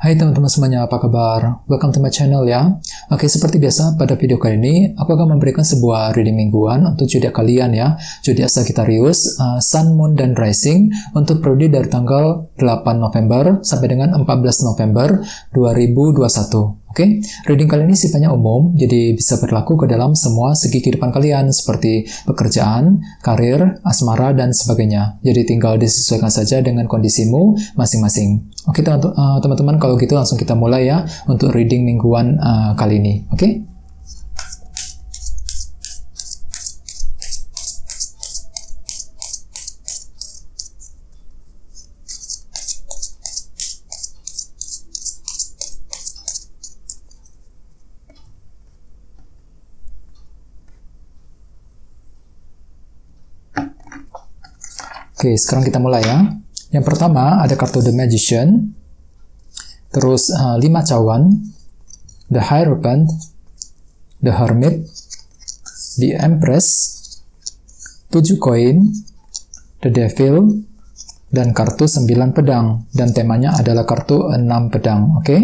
Hai teman-teman semuanya, apa kabar? Welcome to my channel ya. Oke, seperti biasa pada video kali ini, aku akan memberikan sebuah reading mingguan untuk zodiak kalian ya. Zodiak Sagittarius, Sun, Moon, dan Rising untuk periode dari tanggal 8 November sampai dengan 14 November 2021. Oke, reading kali ini sifatnya umum, jadi bisa berlaku ke dalam semua segi kehidupan kalian seperti pekerjaan, karir, asmara, dan sebagainya. Jadi tinggal disesuaikan saja dengan kondisimu masing-masing. Oke, teman-teman, kalau gitu langsung kita mulai ya untuk reading mingguan kali ini. Oke? Oke, sekarang kita mulai ya. Yang pertama ada kartu The Magician, terus 5 cawan, The Hierophant, The Hermit, The Empress, 7 koin, The Devil, dan kartu 9 pedang. Dan temanya adalah kartu 6 pedang. Oke.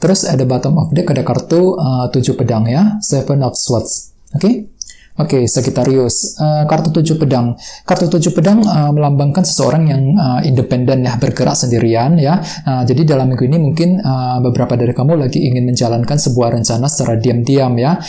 Terus ada bottom of deck ada kartu 7 pedang ya, 7 of Swords. Oke. Oke, Sagittarius, kartu 7 pedang. Kartu 7 pedang melambangkan seseorang yang independen ya, bergerak sendirian ya. Jadi dalam minggu ini mungkin beberapa dari kamu lagi ingin menjalankan sebuah rencana secara diam-diam ya.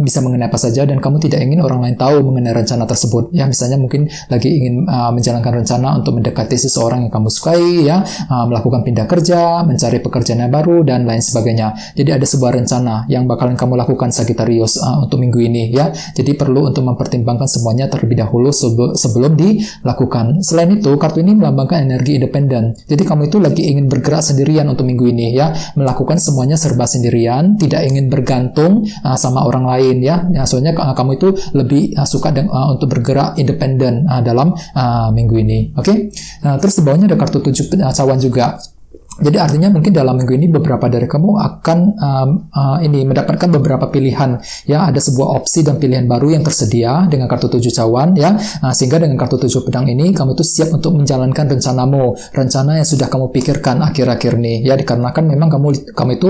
Bisa mengenai apa saja dan kamu tidak ingin orang lain tahu mengenai rencana tersebut. Ya, misalnya mungkin lagi ingin menjalankan rencana untuk mendekati seseorang yang kamu sukai ya, melakukan pindah kerja, mencari pekerjaan yang baru dan lain sebagainya. Jadi ada sebuah rencana yang bakalan kamu lakukan Sagittarius untuk minggu ini ya. Jadi perlu untuk mempertimbangkan semuanya terlebih dahulu sebelum dilakukan. Selain itu, kartu ini melambangkan energi independen. Jadi kamu itu lagi ingin bergerak sendirian untuk minggu ini ya, melakukan semuanya serba sendirian, tidak ingin bergantung sama orang lain ya. Soalnya kamu itu lebih suka untuk bergerak independen dalam minggu ini. Oke. Terus di bawahnya ada kartu 7 cawan juga. Jadi artinya mungkin dalam minggu ini beberapa dari kamu akan mendapatkan beberapa pilihan ya, ada sebuah opsi dan pilihan baru yang tersedia dengan kartu 7 cawan ya, sehingga dengan kartu 7 pedang ini kamu itu siap untuk menjalankan rencana yang sudah kamu pikirkan akhir-akhir ini ya, dikarenakan memang kamu itu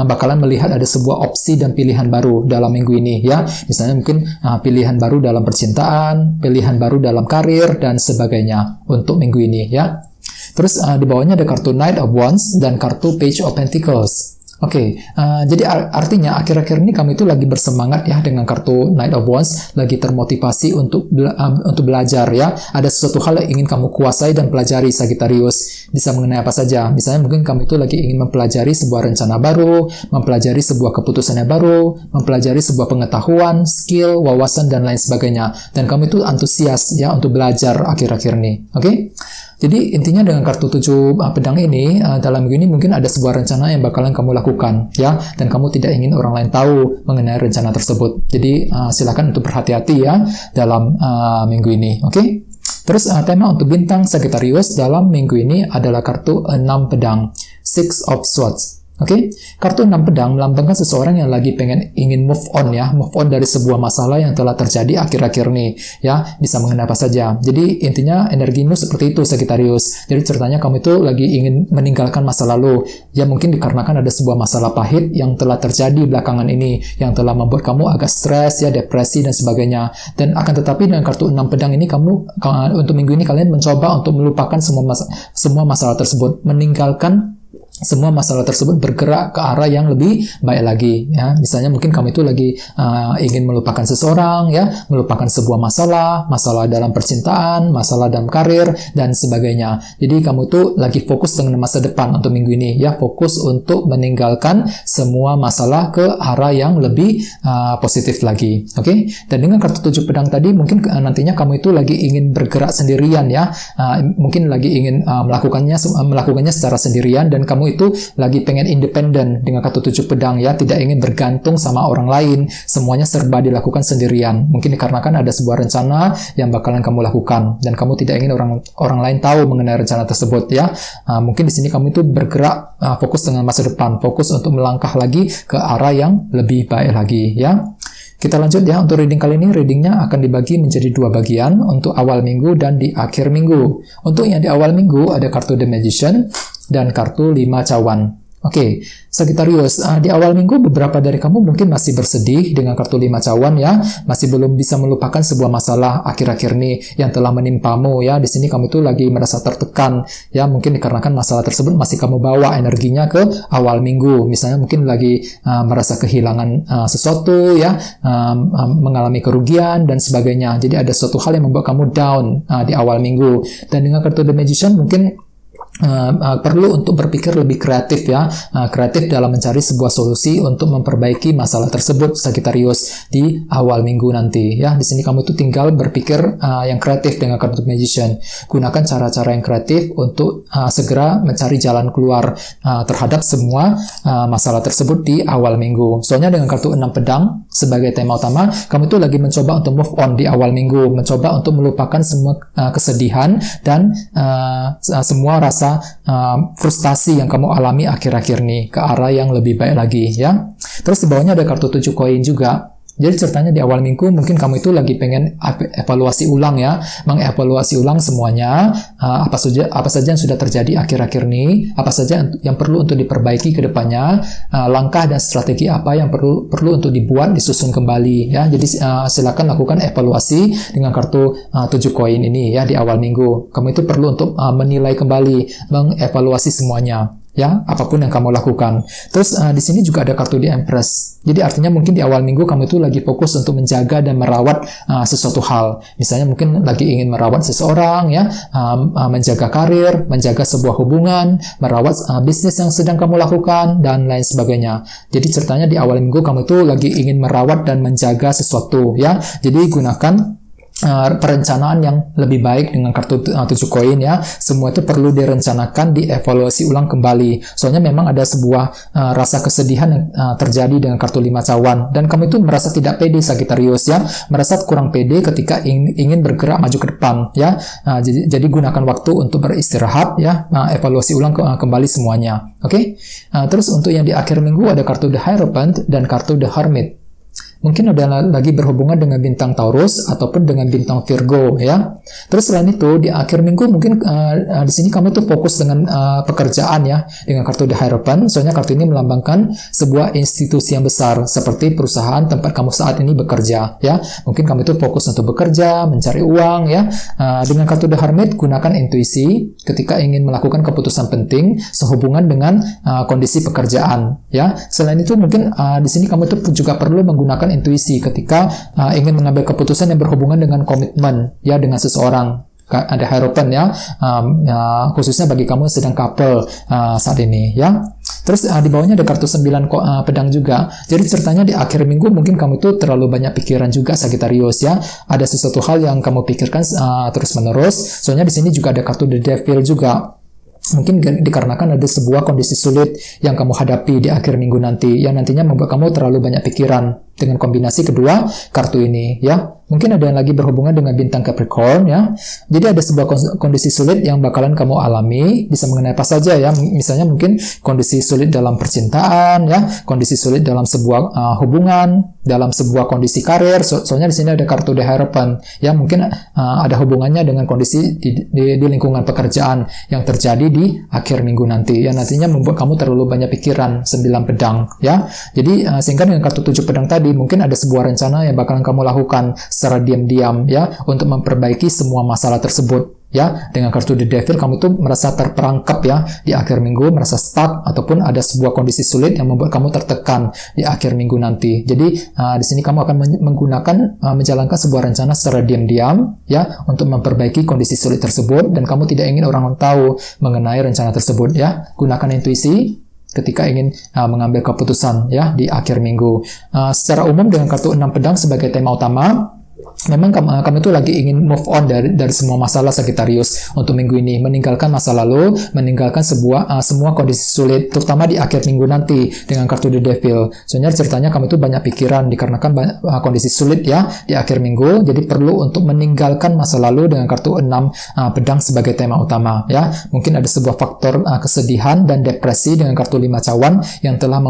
bakalan melihat ada sebuah opsi dan pilihan baru dalam minggu ini ya, misalnya mungkin pilihan baru dalam percintaan, pilihan baru dalam karir dan sebagainya untuk minggu ini ya. Terus di bawahnya ada kartu Knight of Wands dan kartu Page of Pentacles. Oke, jadi artinya akhir-akhir ini kamu itu lagi bersemangat ya dengan kartu Knight of Wands, lagi termotivasi untuk belajar ya. Ada sesuatu hal yang ingin kamu kuasai dan pelajari Sagittarius. Bisa mengenai apa saja. Misalnya mungkin kamu itu lagi ingin mempelajari sebuah rencana baru, mempelajari sebuah keputusan yang baru, mempelajari sebuah pengetahuan, skill, wawasan dan lain sebagainya. Dan kamu itu antusias ya untuk belajar akhir-akhir ini. Oke? Jadi intinya dengan kartu 7 pedang ini dalam minggu ini mungkin ada sebuah rencana yang bakalan kamu lakukan ya, dan kamu tidak ingin orang lain tahu mengenai rencana tersebut. Jadi silakan untuk berhati-hati ya dalam minggu ini. Oke? Terus tema untuk bintang Sagittarius dalam minggu ini adalah kartu 6 pedang, 6 of Swords. Oke, kartu 6 pedang melambangkan seseorang yang lagi ingin move on ya, move on dari sebuah masalah yang telah terjadi akhir-akhir ini ya, bisa mengenai apa saja. Jadi intinya energimu seperti itu Sagittarius. Jadi ceritanya kamu itu lagi ingin meninggalkan masa lalu ya, mungkin dikarenakan ada sebuah masalah pahit yang telah terjadi belakangan ini yang telah membuat kamu agak stres ya, depresi dan sebagainya. Dan akan tetapi dengan kartu 6 pedang ini kamu untuk minggu ini kalian mencoba untuk melupakan semua masalah tersebut, meninggalkan semua masalah tersebut, bergerak ke arah yang lebih baik lagi ya. Misalnya mungkin kamu itu lagi ingin melupakan seseorang ya, melupakan sebuah masalah dalam percintaan, masalah dalam karir dan sebagainya. Jadi kamu itu lagi fokus dengan masa depan untuk minggu ini ya, fokus untuk meninggalkan semua masalah ke arah yang lebih positif lagi. Oke? Dan dengan kartu 7 pedang tadi mungkin nantinya kamu itu lagi ingin bergerak sendirian ya. Mungkin lagi ingin melakukannya secara sendirian, dan kamu itu lagi pengen independen dengan kartu 7 pedang ya, tidak ingin bergantung sama orang lain, semuanya serba dilakukan sendirian. Mungkin dikarenakan ada sebuah rencana yang bakalan kamu lakukan dan kamu tidak ingin orang lain tahu mengenai rencana tersebut ya. Mungkin di sini kamu itu bergerak fokus dengan masa depan, fokus untuk melangkah lagi ke arah yang lebih baik lagi ya. Kita lanjut ya, untuk reading kali ini, readingnya akan dibagi menjadi 2 bagian, untuk awal minggu dan di akhir minggu. Untuk yang di awal minggu ada kartu The Magician dan kartu 5 cawan. Oke, Sagittarius, di awal minggu beberapa dari kamu mungkin masih bersedih dengan kartu 5 cawan ya, masih belum bisa melupakan sebuah masalah akhir-akhir ini yang telah menimpamu ya. Di sini kamu itu lagi merasa tertekan ya, mungkin dikarenakan masalah tersebut masih kamu bawa energinya ke awal minggu. Misalnya mungkin lagi merasa kehilangan sesuatu ya, mengalami kerugian dan sebagainya. Jadi ada suatu hal yang membuat kamu down di awal minggu. Dan dengan kartu The Magician mungkin perlu untuk berpikir lebih kreatif ya, kreatif dalam mencari sebuah solusi untuk memperbaiki masalah tersebut Sagittarius di awal minggu nanti ya. Di sini kamu itu tinggal berpikir yang kreatif dengan kartu Magician. Gunakan cara-cara yang kreatif untuk segera mencari jalan keluar terhadap semua masalah tersebut di awal minggu. Soalnya dengan kartu 6 pedang sebagai tema utama, kamu itu lagi mencoba untuk move on di awal minggu, mencoba untuk melupakan semua kesedihan dan semua rasa frustasi yang kamu alami akhir-akhir ini ke arah yang lebih baik lagi ya. Terus di bawahnya ada kartu 7 koin juga. Jadi ceritanya di awal minggu mungkin kamu itu lagi pengen evaluasi ulang ya, mengevaluasi ulang semuanya, apa saja yang sudah terjadi akhir-akhir ini, apa saja yang perlu untuk diperbaiki ke depannya, langkah dan strategi apa yang perlu untuk dibuat, disusun kembali ya. Jadi silakan lakukan evaluasi dengan kartu 7 koin ini ya di awal minggu. Kamu itu perlu untuk menilai kembali, mengevaluasi semuanya ya, apapun yang kamu lakukan. Terus di sini juga ada kartu The Empress. Jadi artinya mungkin di awal minggu kamu itu lagi fokus untuk menjaga dan merawat sesuatu hal. Misalnya mungkin lagi ingin merawat seseorang ya, menjaga karir, menjaga sebuah hubungan, merawat bisnis yang sedang kamu lakukan dan lain sebagainya. Jadi ceritanya di awal minggu kamu itu lagi ingin merawat dan menjaga sesuatu ya. Jadi gunakan perencanaan yang lebih baik dengan kartu 7 koin ya. Semua itu perlu direncanakan, dievaluasi ulang kembali. Soalnya memang ada sebuah rasa kesedihan yang terjadi dengan kartu 5 cawan dan kamu itu merasa tidak pede Sagittarius ya, merasa kurang pede ketika ingin bergerak maju ke depan ya. Jadi gunakan waktu untuk beristirahat ya, evaluasi ulang kembali semuanya. Oke? Terus untuk yang di akhir minggu ada kartu The Hierophant dan kartu The Hermit. Mungkin ada lagi berhubungan dengan bintang Taurus ataupun dengan bintang Virgo ya. Terus selain itu di akhir minggu mungkin di sini kamu tuh fokus dengan pekerjaan ya dengan kartu The Hierophant. Soalnya kartu ini melambangkan sebuah institusi yang besar seperti perusahaan tempat kamu saat ini bekerja ya. Mungkin kamu itu fokus untuk bekerja, mencari uang ya. Dengan kartu The Hermit gunakan intuisi ketika ingin melakukan keputusan penting sehubungan dengan kondisi pekerjaan ya. Selain itu mungkin di sini kamu tuh juga perlu menggunakan intuisi ketika ingin mengambil keputusan yang berhubungan dengan komitmen ya dengan seseorang. Ada Hierophant ya, khususnya bagi kamu yang sedang couple saat ini ya. Terus di bawahnya ada kartu 9 pedang juga. Jadi ceritanya di akhir minggu mungkin kamu itu terlalu banyak pikiran juga Sagittarius ya. Ada sesuatu hal yang kamu pikirkan terus menerus. Soalnya di sini juga ada kartu The Devil juga. Mungkin dikarenakan ada sebuah kondisi sulit yang kamu hadapi di akhir minggu nanti yang nantinya membuat kamu terlalu banyak pikiran dengan kombinasi kedua kartu ini ya. Mungkin ada yang lagi berhubungan dengan bintang Capricorn ya. Jadi ada sebuah kondisi sulit yang bakalan kamu alami, bisa mengenai apa saja ya. Misalnya mungkin kondisi sulit dalam percintaan ya, kondisi sulit dalam sebuah hubungan, dalam sebuah kondisi karir. Soalnya di sini ada kartu The Hierophant ya, mungkin ada hubungannya dengan kondisi di lingkungan pekerjaan yang terjadi di akhir minggu nanti yang nantinya membuat kamu terlalu banyak pikiran. 9 pedang ya. Jadi sehingga dengan kartu 7 pedang tadi mungkin ada sebuah rencana yang bakalan kamu lakukan secara diam-diam ya untuk memperbaiki semua masalah tersebut ya. Dengan kartu The Devil kamu tuh merasa terperangkap ya di akhir minggu, merasa stuck ataupun ada sebuah kondisi sulit yang membuat kamu tertekan di akhir minggu nanti. Jadi di sini kamu akan menjalankan sebuah rencana secara diam-diam ya untuk memperbaiki kondisi sulit tersebut dan kamu tidak ingin orang tahu mengenai rencana tersebut ya. Gunakan intuisi ketika ingin mengambil keputusan ya di akhir minggu. Secara umum dengan kartu 6 pedang sebagai tema utama, memang kamu itu lagi ingin move on dari semua masalah Sagittarius untuk minggu ini, meninggalkan masa lalu, meninggalkan semua kondisi sulit, terutama di akhir minggu nanti dengan kartu The Devil. Soalnya ceritanya kamu itu banyak pikiran dikarenakan kondisi sulit ya di akhir minggu, jadi perlu untuk meninggalkan masa lalu dengan kartu 6 pedang sebagai tema utama ya. Mungkin ada sebuah faktor kesedihan dan depresi dengan kartu 5 cawan yang telah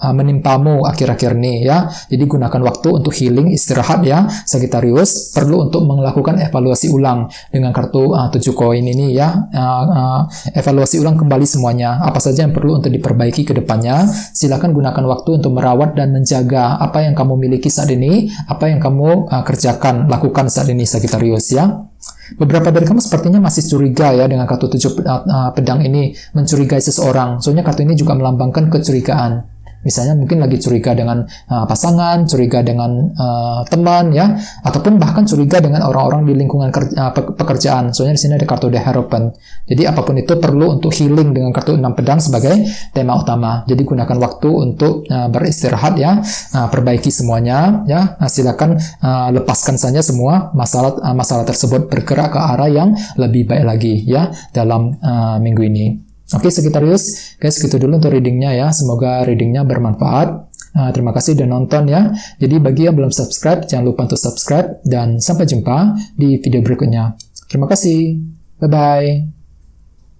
menimpamu akhir-akhir ini ya. Jadi gunakan waktu untuk healing, istirahat ya Sagittarius. Terus perlu untuk melakukan evaluasi ulang dengan kartu 7 koin ini ya. Evaluasi ulang kembali semuanya. Apa saja yang perlu untuk diperbaiki ke depannya. Silakan gunakan waktu untuk merawat dan menjaga apa yang kamu miliki saat ini, apa yang kamu lakukan saat ini, Sagittarius ya. Beberapa dari kamu sepertinya masih curiga ya dengan kartu 7 pedang ini, mencurigai seseorang. Soalnya kartu ini juga melambangkan kecurigaan. Misalnya mungkin lagi curiga dengan pasangan, curiga dengan teman ya, ataupun bahkan curiga dengan orang-orang di lingkungan pekerjaan. Soalnya di sini ada kartu The Hierophant. Jadi apapun itu perlu untuk healing dengan kartu 6 pedang sebagai tema utama. Jadi gunakan waktu untuk beristirahat ya, perbaiki semuanya ya. Silakan lepaskan saja semua masalah tersebut, bergerak ke arah yang lebih baik lagi ya dalam minggu ini. Oke, Sagittarius, guys, gitu dulu untuk readingnya ya. Semoga readingnya bermanfaat. Terima kasih udah nonton ya. Jadi bagi yang belum subscribe, jangan lupa untuk subscribe. Dan sampai jumpa di video berikutnya. Terima kasih. Bye-bye.